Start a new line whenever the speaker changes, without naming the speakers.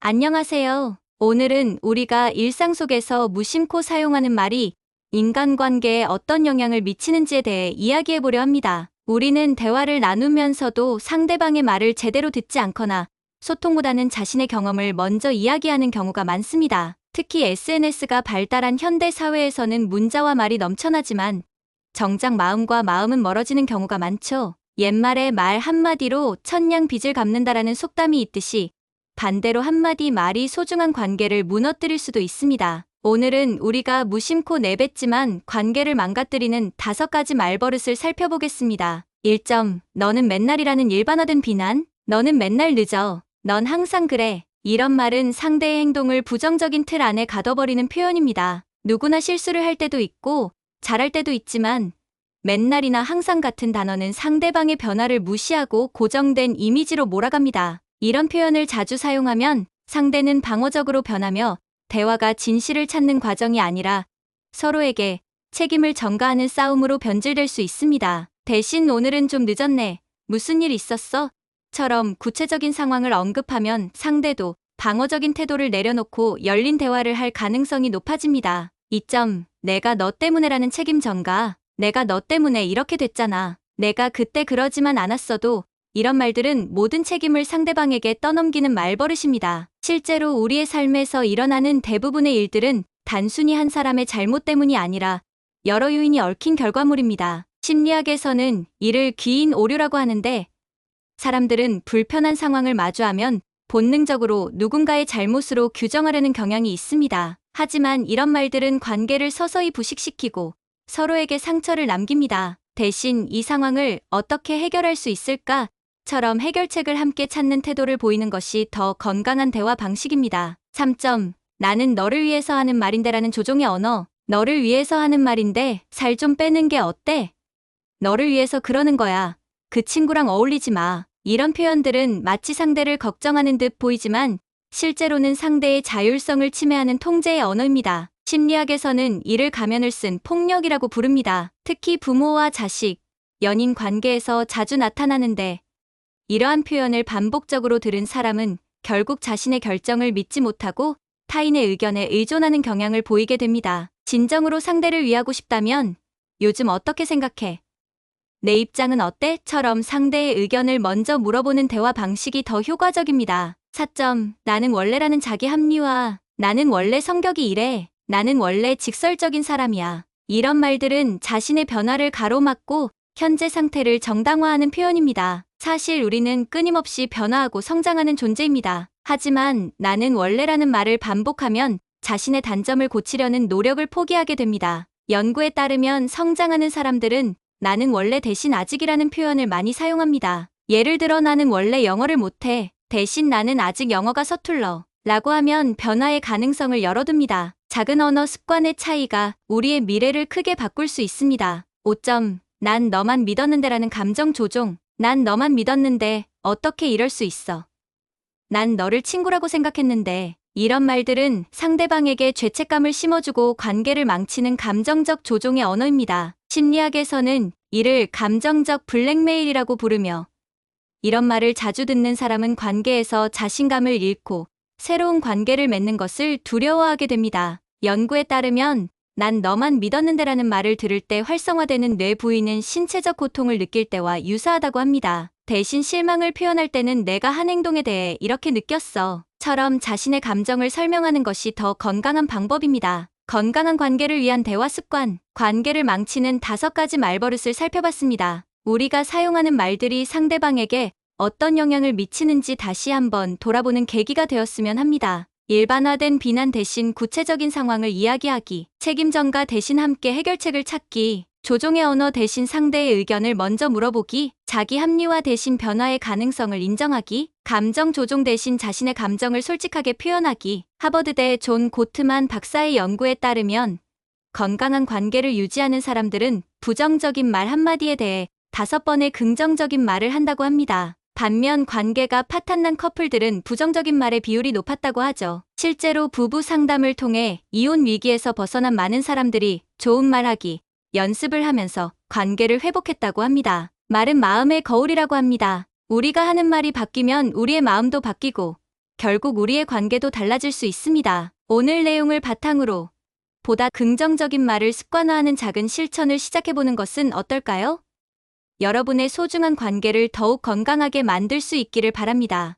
안녕하세요. 오늘은 우리가 일상 속에서 무심코 사용하는 말이 인간관계에 어떤 영향을 미치는지에 대해 이야기해 보려 합니다. 우리는 대화를 나누면서도 상대방의 말을 제대로 듣지 않거나 소통보다는 자신의 경험을 먼저 이야기하는 경우가 많습니다. 특히 SNS가 발달한 현대 사회에서는 문자와 말이 넘쳐나지만 정작 마음과 마음은 멀어지는 경우가 많죠. 옛말에 말 한마디로 천냥 빚을 갚는다라는 속담이 있듯이 반대로 한마디 말이 소중한 관계를 무너뜨릴 수도 있습니다. 오늘은 우리가 무심코 내뱉지만 관계를 망가뜨리는 5가지 말버릇을 살펴보겠습니다. 1점. 너는 맨날이라는 일반화된 비난. 너는 맨날 늦어. 넌 항상 그래. 이런 말은 상대의 행동을 부정적인 틀 안에 가둬버리는 표현입니다. 누구나 실수를 할 때도 있고 잘할 때도 있지만 맨날이나 항상 같은 단어는 상대방의 변화를 무시하고 고정된 이미지로 몰아갑니다. 이런 표현을 자주 사용하면 상대는 방어적으로 변하며 대화가 진실을 찾는 과정이 아니라 서로에게 책임을 전가하는 싸움으로 변질될 수 있습니다. 대신 오늘은 좀 늦었네. 무슨 일 있었어? 처럼 구체적인 상황을 언급하면 상대도 방어적인 태도를 내려놓고 열린 대화를 할 가능성이 높아집니다. 2점. 내가 너 때문에라는 책임 전가. 내가 너 때문에 이렇게 됐잖아. 내가 그때 그러지만 않았어도. 이런 말들은 모든 책임을 상대방에게 떠넘기는 말버릇입니다. 실제로 우리의 삶에서 일어나는 대부분의 일들은 단순히 한 사람의 잘못 때문이 아니라 여러 요인이 얽힌 결과물입니다. 심리학에서는 이를 귀인 오류라고 하는데 사람들은 불편한 상황을 마주하면 본능적으로 누군가의 잘못으로 규정하려는 경향이 있습니다. 하지만 이런 말들은 관계를 서서히 부식시키고 서로에게 상처를 남깁니다. 대신 이 상황을 어떻게 해결할 수 있을까? 처럼 해결책을 함께 찾는 태도를 보이는 것이 더 건강한 대화 방식입니다. 3점. 나는 너를 위해서 하는 말인데라는 조종의 언어. 너를 위해서 하는 말인데 살 좀 빼는 게 어때? 너를 위해서 그러는 거야. 그 친구랑 어울리지 마. 이런 표현들은 마치 상대를 걱정하는 듯 보이지만 실제로는 상대의 자율성을 침해하는 통제의 언어입니다. 심리학에서는 이를 가면을 쓴 폭력이라고 부릅니다. 특히 부모와 자식, 연인 관계에서 자주 나타나는데 이러한 표현을 반복적으로 들은 사람은 결국 자신의 결정을 믿지 못하고 타인의 의견에 의존하는 경향을 보이게 됩니다. 진정으로 상대를 위하고 싶다면 요즘 어떻게 생각해? 내 입장은 어때? 처럼 상대의 의견을 먼저 물어보는 대화 방식이 더 효과적입니다. 4점. 나는 원래라는 자기 합리화. 나는 원래 성격이 이래. 나는 원래 직설적인 사람이야. 이런 말들은 자신의 변화를 가로막고 현재 상태를 정당화하는 표현입니다. 사실 우리는 끊임없이 변화하고 성장하는 존재입니다. 하지만 나는 원래라는 말을 반복하면 자신의 단점을 고치려는 노력을 포기하게 됩니다. 연구에 따르면 성장하는 사람들은 나는 원래 대신 아직이라는 표현을 많이 사용합니다. 예를 들어 나는 원래 영어를 못해. 대신 나는 아직 영어가 서툴러. 라고 하면 변화의 가능성을 열어둡니다. 작은 언어 습관의 차이가 우리의 미래를 크게 바꿀 수 있습니다. 5점. 난 너만 믿었는데라는 감정 조종. 난 너만 믿었는데 어떻게 이럴 수 있어. 난 너를 친구라고 생각했는데. 이런 말들은 상대방에게 죄책감을 심어주고 관계를 망치는 감정적 조종의 언어입니다. 심리학에서는 이를 감정적 블랙메일이라고 부르며 이런 말을 자주 듣는 사람은 관계에서 자신감을 잃고 새로운 관계를 맺는 것을 두려워하게 됩니다. 연구에 따르면 난 너만 믿었는데라는 말을 들을 때 활성화되는 뇌 부위는 신체적 고통을 느낄 때와 유사하다고 합니다. 대신 실망을 표현할 때는 내가 한 행동에 대해 이렇게 느꼈어. 처럼 자신의 감정을 설명하는 것이 더 건강한 방법입니다. 건강한 관계를 위한 대화 습관, 관계를 망치는 5가지 말버릇을 살펴봤습니다. 우리가 사용하는 말들이 상대방에게 어떤 영향을 미치는지 다시 한번 돌아보는 계기가 되었으면 합니다. 일반화된 비난 대신 구체적인 상황을 이야기하기, 책임 전가 대신 함께 해결책을 찾기, 조종의 언어 대신 상대의 의견을 먼저 물어보기, 자기 합리화 대신 변화의 가능성을 인정하기, 감정 조종 대신 자신의 감정을 솔직하게 표현하기. 하버드대 존 고트만 박사의 연구에 따르면 건강한 관계를 유지하는 사람들은 부정적인 말 한마디에 대해 5번의 긍정적인 말을 한다고 합니다. 반면 관계가 파탄난 커플들은 부정적인 말의 비율이 높았다고 하죠. 실제로 부부 상담을 통해 이혼 위기에서 벗어난 많은 사람들이 좋은 말하기 연습을 하면서 관계를 회복했다고 합니다. 말은 마음의 거울이라고 합니다. 우리가 하는 말이 바뀌면 우리의 마음도 바뀌고 결국 우리의 관계도 달라질 수 있습니다. 오늘 내용을 바탕으로 보다 긍정적인 말을 습관화하는 작은 실천을 시작해보는 것은 어떨까요? 여러분의 소중한 관계를 더욱 건강하게 만들 수 있기를 바랍니다.